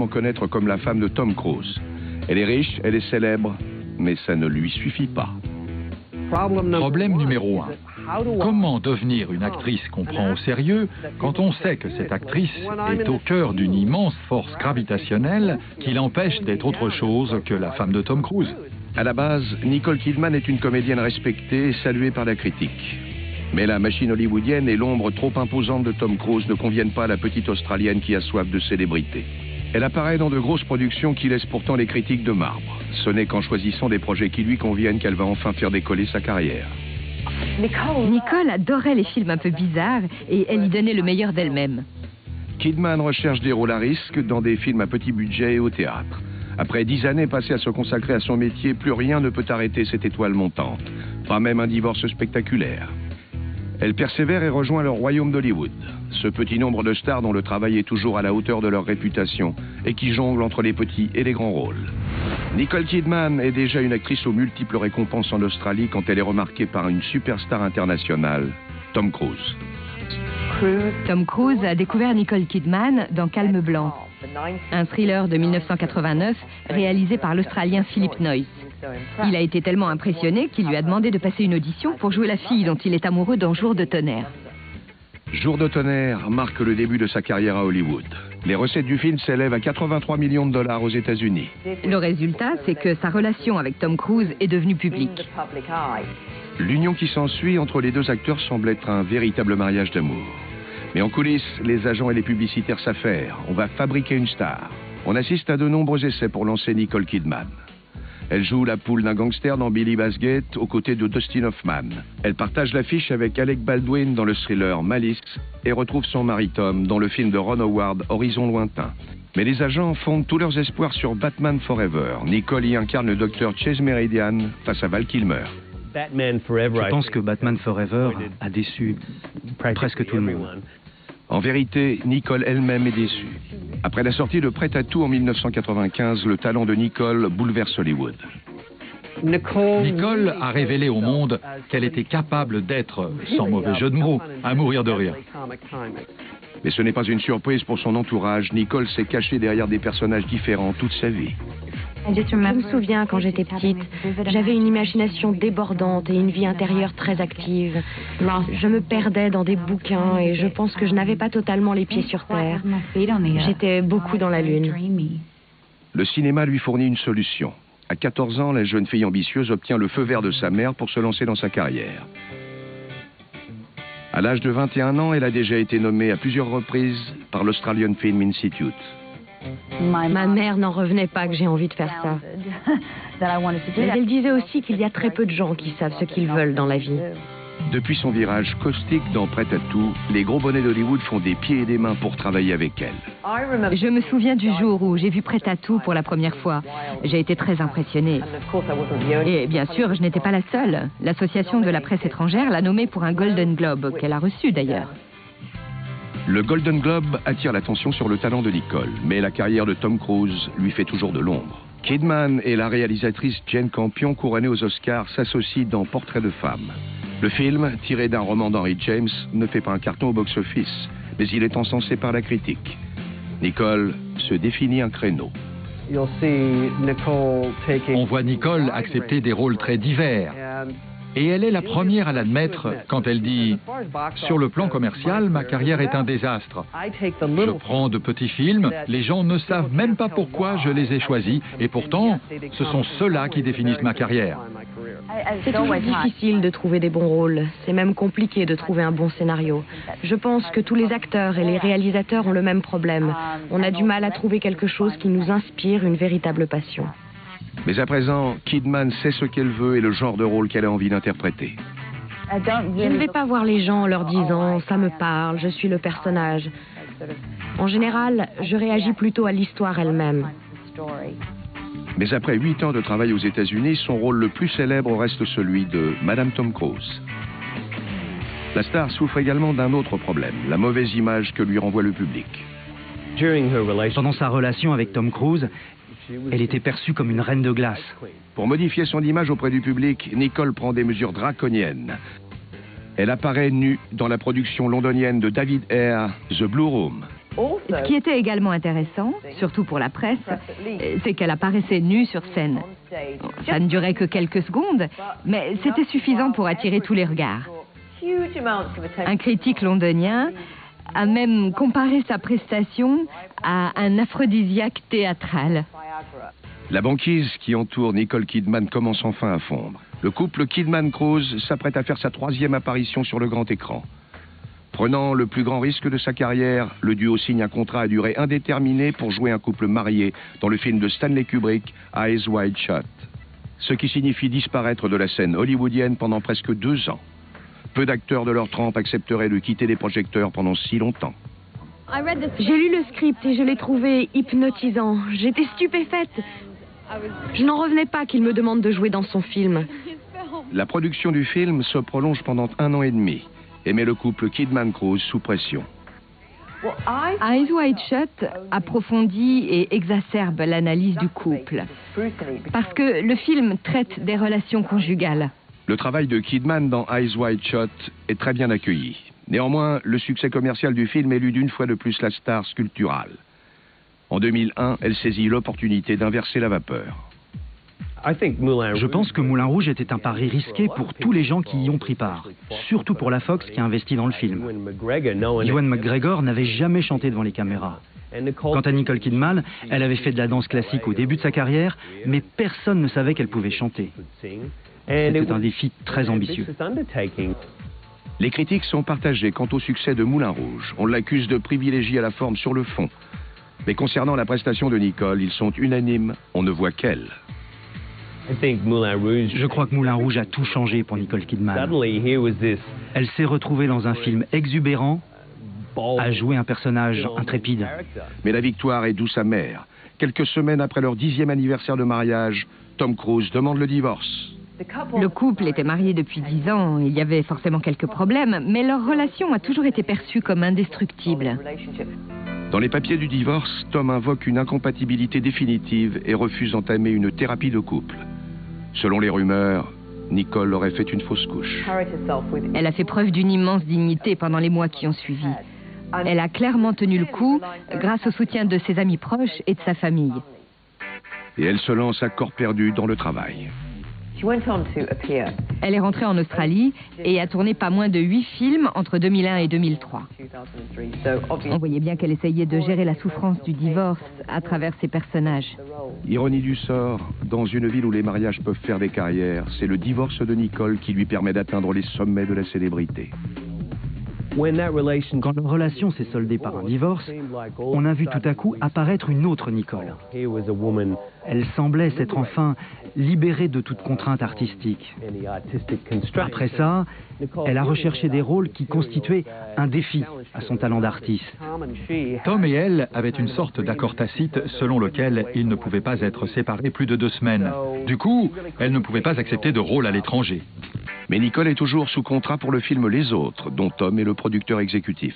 immédiatement connaître comme la femme de Tom Cruise. Elle est riche, elle est célèbre, mais ça ne lui suffit pas. Problème numéro 1. Comment devenir une actrice qu'on prend au sérieux quand on sait que cette actrice est au cœur d'une immense force gravitationnelle qui l'empêche d'être autre chose que la femme de Tom Cruise? À la base, Nicole Kidman est une comédienne respectée et saluée par la critique. Mais la machine hollywoodienne et l'ombre trop imposante de Tom Cruise ne conviennent pas à la petite Australienne qui a soif de célébrité. Elle apparaît dans de grosses productions qui laissent pourtant les critiques de marbre. Ce n'est qu'en choisissant des projets qui lui conviennent qu'elle va enfin faire décoller sa carrière. Nicole adorait les films un peu bizarres et elle y donnait le meilleur d'elle-même. Kidman recherche des rôles à risque dans des films à petit budget et au théâtre. Après 10 années passées à se consacrer à son métier, plus rien ne peut arrêter cette étoile montante. Pas même un divorce spectaculaire. Elle persévère et rejoint le royaume d'Hollywood. Ce petit nombre de stars dont le travail est toujours à la hauteur de leur réputation et qui jonglent entre les petits et les grands rôles. Nicole Kidman est déjà une actrice aux multiples récompenses en Australie quand elle est remarquée par une superstar internationale, Tom Cruise. Tom Cruise a découvert Nicole Kidman dans Calme Blanc, un thriller de 1989 réalisé par l'Australien Philip Noyce. Il a été tellement impressionné qu'il lui a demandé de passer une audition pour jouer la fille dont il est amoureux dans Jour de tonnerre. Jour de tonnerre marque le début de sa carrière à Hollywood. Les recettes du film s'élèvent à 83 millions de dollars aux États-Unis. Le résultat, c'est que sa relation avec Tom Cruise est devenue publique. L'union qui s'ensuit entre les deux acteurs semble être un véritable mariage d'amour. Mais en coulisses, les agents et les publicitaires s'affairent. On va fabriquer une star. On assiste à de nombreux essais pour lancer Nicole Kidman. Elle joue la poule d'un gangster dans Billy Bassgate aux côtés de Dustin Hoffman. Elle partage l'affiche avec Alec Baldwin dans le thriller Malice et retrouve son mari Tom dans le film de Ron Howard Horizon lointain. Mais les agents fondent tous leurs espoirs sur Batman Forever. Nicole y incarne le docteur Chase Meridian face à Val Kilmer. Je pense que Batman Forever a déçu presque tout le monde. En vérité, Nicole elle-même est déçue. Après la sortie de Prêt à tout en 1995, le talent de Nicole bouleverse Hollywood. Nicole a révélé au monde qu'elle était capable d'être, sans mauvais jeu de mots, à mourir de rire. Mais ce n'est pas une surprise pour son entourage. Nicole s'est cachée derrière des personnages différents toute sa vie. Je me souviens quand j'étais petite, j'avais une imagination débordante et une vie intérieure très active. Je me perdais dans des bouquins et je pense que je n'avais pas totalement les pieds sur terre. J'étais beaucoup dans la lune. Le cinéma lui fournit une solution. À 14 ans, la jeune fille ambitieuse obtient le feu vert de sa mère pour se lancer dans sa carrière. À l'âge de 21 ans, elle a déjà été nommée à plusieurs reprises par l'Australian Film Institute. Ma mère n'en revenait pas que j'ai envie de faire ça. Mais elle disait aussi qu'il y a très peu de gens qui savent ce qu'ils veulent dans la vie. Depuis son virage caustique dans Prêt à tout, les gros bonnets d'Hollywood font des pieds et des mains pour travailler avec elle. Je me souviens du jour où j'ai vu Prêt à tout pour la première fois. J'ai été très impressionnée. Et bien sûr, je n'étais pas la seule. L'association de la presse étrangère l'a nommée pour un Golden Globe, qu'elle a reçu d'ailleurs. Le Golden Globe attire l'attention sur le talent de Nicole, mais la carrière de Tom Cruise lui fait toujours de l'ombre. Kidman et la réalisatrice Jane Campion, couronnée aux Oscars, s'associent dans Portrait de femme. Le film, tiré d'un roman d'Henry James, ne fait pas un carton au box-office, mais il est encensé par la critique. Nicole se définit un créneau. On voit Nicole accepter des rôles très divers. Et elle est la première à l'admettre quand elle dit « Sur le plan commercial, ma carrière est un désastre. Je prends de petits films, les gens ne savent même pas pourquoi je les ai choisis, et pourtant, ce sont ceux-là qui définissent ma carrière. » C'est toujours difficile de trouver des bons rôles. C'est même compliqué de trouver un bon scénario. Je pense que tous les acteurs et les réalisateurs ont le même problème. On a du mal à trouver quelque chose qui nous inspire une véritable passion. Mais à présent, Kidman sait ce qu'elle veut et le genre de rôle qu'elle a envie d'interpréter. Je ne vais pas voir les gens en leur disant « ça me parle, je suis le personnage ». En général, je réagis plutôt à l'histoire elle-même. Mais après 8 ans de travail aux États-Unis, son rôle le plus célèbre reste celui de Madame Tom Cruise. La star souffre également d'un autre problème, la mauvaise image que lui renvoie le public. Pendant sa relation avec Tom Cruise, elle était perçue comme une reine de glace. Pour modifier son image auprès du public, Nicole prend des mesures draconiennes. Elle apparaît nue dans la production londonienne de David Hare, The Blue Room. Ce qui était également intéressant, surtout pour la presse, c'est qu'elle apparaissait nue sur scène. Ça ne durait que quelques secondes, mais c'était suffisant pour attirer tous les regards. Un critique londonien a même comparé sa prestation à un aphrodisiaque théâtral. La banquise qui entoure Nicole Kidman commence enfin à fondre. Le couple Kidman-Cruise s'apprête à faire sa 3e apparition sur le grand écran. Prenant le plus grand risque de sa carrière, le duo signe un contrat à durée indéterminée pour jouer un couple marié dans le film de Stanley Kubrick, Eyes Wide Shut. Ce qui signifie disparaître de la scène hollywoodienne pendant presque 2 ans. Peu d'acteurs de leur trempe accepteraient de quitter les projecteurs pendant si longtemps. J'ai lu le script et je l'ai trouvé hypnotisant. J'étais stupéfaite. Je n'en revenais pas qu'il me demande de jouer dans son film. La production du film se prolonge pendant 1 an et demi et met le couple Kidman-Cruise sous pression. Eyes Wide Shut approfondit et exacerbe l'analyse du couple. Parce que le film traite des relations conjugales. Le travail de Kidman dans Eyes Wide Shut est très bien accueilli. Néanmoins, le succès commercial du film élude une fois de plus la star sculpturale. En 2001, elle saisit l'opportunité d'inverser la vapeur. Je pense que Moulin Rouge était un pari risqué pour tous les gens qui y ont pris part, surtout pour la Fox qui a investi dans le film. Ewan McGregor n'avait jamais chanté devant les caméras. Quant à Nicole Kidman, elle avait fait de la danse classique au début de sa carrière, mais personne ne savait qu'elle pouvait chanter. C'était un défi très ambitieux. Les critiques sont partagées quant au succès de Moulin Rouge. On l'accuse de privilégier la forme sur le fond. Mais concernant la prestation de Nicole, ils sont unanimes, on ne voit qu'elle. Je crois que Moulin Rouge a tout changé pour Nicole Kidman. Elle s'est retrouvée dans un film exubérant, à jouer un personnage intrépide. Mais la victoire est douce amère. Quelques semaines après leur 10e anniversaire de mariage, Tom Cruise demande le divorce. Le couple était marié depuis 10 ans, il y avait forcément quelques problèmes, mais leur relation a toujours été perçue comme indestructible. Dans les papiers du divorce, Tom invoque une incompatibilité définitive et refuse d'entamer une thérapie de couple. Selon les rumeurs, Nicole aurait fait une fausse couche. Elle a fait preuve d'une immense dignité pendant les mois qui ont suivi. Elle a clairement tenu le coup grâce au soutien de ses amis proches et de sa famille. Et elle se lance à corps perdu dans le travail. Elle est rentrée en Australie et a tourné pas moins de 8 films entre 2001 et 2003. On voyait bien qu'elle essayait de gérer la souffrance du divorce à travers ses personnages. Ironie du sort, dans une ville où les mariages peuvent faire des carrières, c'est le divorce de Nicole qui lui permet d'atteindre les sommets de la célébrité. Quand leur relation s'est soldée par un divorce, on a vu tout à coup apparaître une autre Nicole. Elle semblait s'être enfin libérée de toute contrainte artistique. Après ça, elle a recherché des rôles qui constituaient un défi à son talent d'artiste. Tom et elle avaient une sorte d'accord tacite selon lequel ils ne pouvaient pas être séparés plus de 2 semaines. Du coup, elle ne pouvait pas accepter de rôle à l'étranger. Mais Nicole est toujours sous contrat pour le film Les Autres, dont Tom est le producteur exécutif.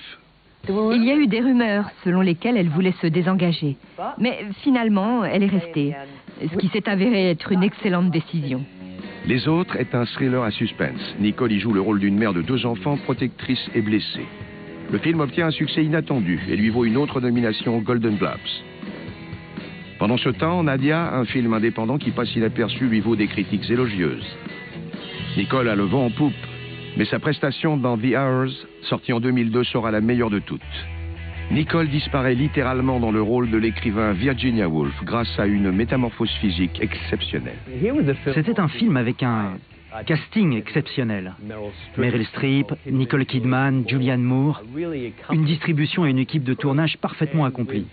Il y a eu des rumeurs selon lesquelles elle voulait se désengager. Mais finalement, elle est restée, ce qui s'est avéré être une excellente décision. Les Autres est un thriller à suspense. Nicole y joue le rôle d'une mère de 2 enfants, protectrice et blessée. Le film obtient un succès inattendu et lui vaut une autre nomination aux Golden Globes. Pendant ce temps, Nadia, un film indépendant qui passe inaperçu, lui vaut des critiques élogieuses. Nicole a le vent en poupe, mais sa prestation dans The Hours, sortie en 2002, sera la meilleure de toutes. Nicole disparaît littéralement dans le rôle de l'écrivain Virginia Woolf grâce à une métamorphose physique exceptionnelle. C'était un film avec un casting exceptionnel. Meryl Streep, Nicole Kidman, Julianne Moore, une distribution et une équipe de tournage parfaitement accomplie.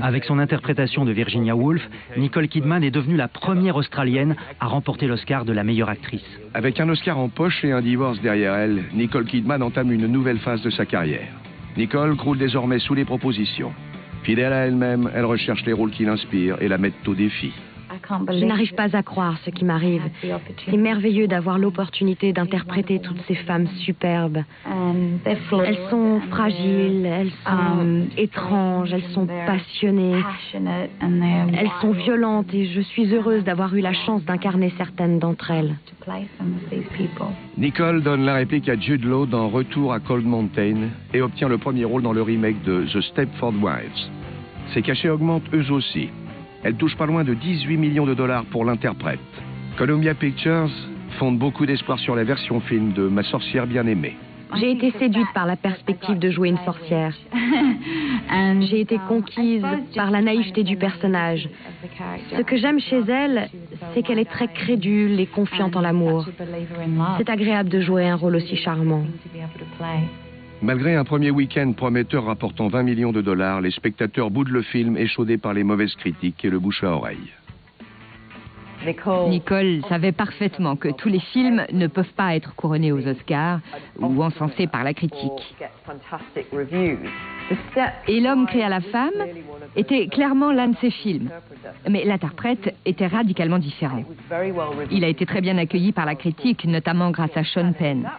Avec son interprétation de Virginia Woolf, Nicole Kidman est devenue la première Australienne à remporter l'Oscar de la meilleure actrice. Avec un Oscar en poche et un divorce derrière elle, Nicole Kidman entame une nouvelle phase de sa carrière. Nicole croule désormais sous les propositions. Fidèle à elle-même, elle recherche les rôles qui l'inspirent et la mettent au défi. Je n'arrive pas à croire ce qui m'arrive. C'est merveilleux d'avoir l'opportunité d'interpréter toutes ces femmes superbes. Elles sont fragiles, elles sont étranges, elles sont passionnées, elles sont violentes et je suis heureuse d'avoir eu la chance d'incarner certaines d'entre elles. Nicole donne la réplique à Jude Law dans Retour à Cold Mountain et obtient le premier rôle dans le remake de The Stepford Wives. Ses cachets augmentent eux aussi. Elle touche pas loin de 18 millions de dollars pour l'interprète. Columbia Pictures fonde beaucoup d'espoir sur la version film de Ma sorcière bien-aimée. J'ai été séduite par la perspective de jouer une sorcière. J'ai été conquise par la naïveté du personnage. Ce que j'aime chez elle, c'est qu'elle est très crédule et confiante en l'amour. C'est agréable de jouer un rôle aussi charmant. Malgré un premier week-end prometteur rapportant 20 millions de dollars, les spectateurs boudent le film échaudé par les mauvaises critiques et le bouche à oreille. Nicole savait parfaitement que tous les films ne peuvent pas être couronnés aux Oscars ou encensés par la critique. Et L'homme créa la femme était clairement l'un de ses films. Mais l'interprète était radicalement différent. Il a été très bien accueilli par la critique, notamment grâce à Sean Penn.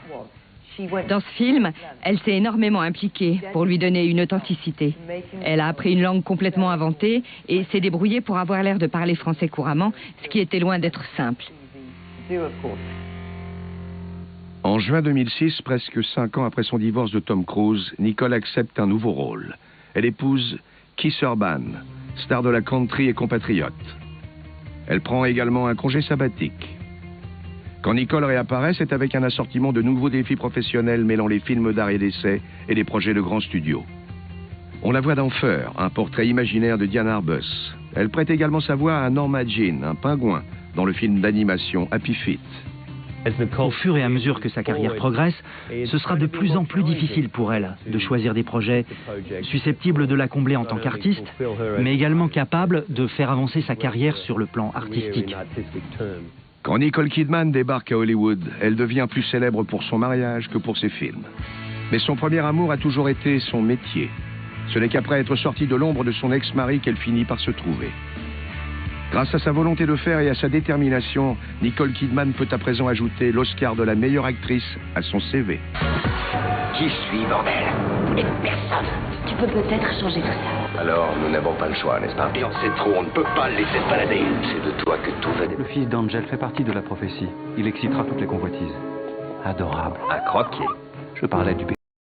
Dans ce film, elle s'est énormément impliquée pour lui donner une authenticité. Elle a appris une langue complètement inventée et s'est débrouillée pour avoir l'air de parler français couramment, ce qui était loin d'être simple. En juin 2006, presque 5 ans après son divorce de Tom Cruise, Nicole accepte un nouveau rôle. Elle épouse Keith Urban, star de la country et compatriote. Elle prend également un congé sabbatique. Quand Nicole réapparaît, c'est avec un assortiment de nouveaux défis professionnels mêlant les films d'art et d'essai et les projets de grands studios. On la voit dans Fur, un portrait imaginaire de Diane Arbus. Elle prête également sa voix à Norma Jean, un pingouin, dans le film d'animation Happy Feet. Au fur et à mesure que sa carrière progresse, ce sera de plus en plus difficile pour elle de choisir des projets susceptibles de la combler en tant qu'artiste, mais également capables de faire avancer sa carrière sur le plan artistique. Quand Nicole Kidman débarque à Hollywood, elle devient plus célèbre pour son mariage que pour ses films. Mais son premier amour a toujours été son métier. Ce n'est qu'après être sortie de l'ombre de son ex-mari qu'elle finit par se trouver. Grâce à sa volonté de faire et à sa détermination, Nicole Kidman peut à présent ajouter l'Oscar de la meilleure actrice à son CV. Qui suis, bordel? Vous n'êtes personne. Tu peux peut-être changer tout ça. Alors, nous n'avons pas le choix, n'est-ce pas? Et on sait trop, on ne peut pas le laisser se balader. C'est de toi que tout va dépendre. Le fils d'Angel fait partie de la prophétie. Il excitera toutes les convoitises. Adorable. À croquer. Je parlais du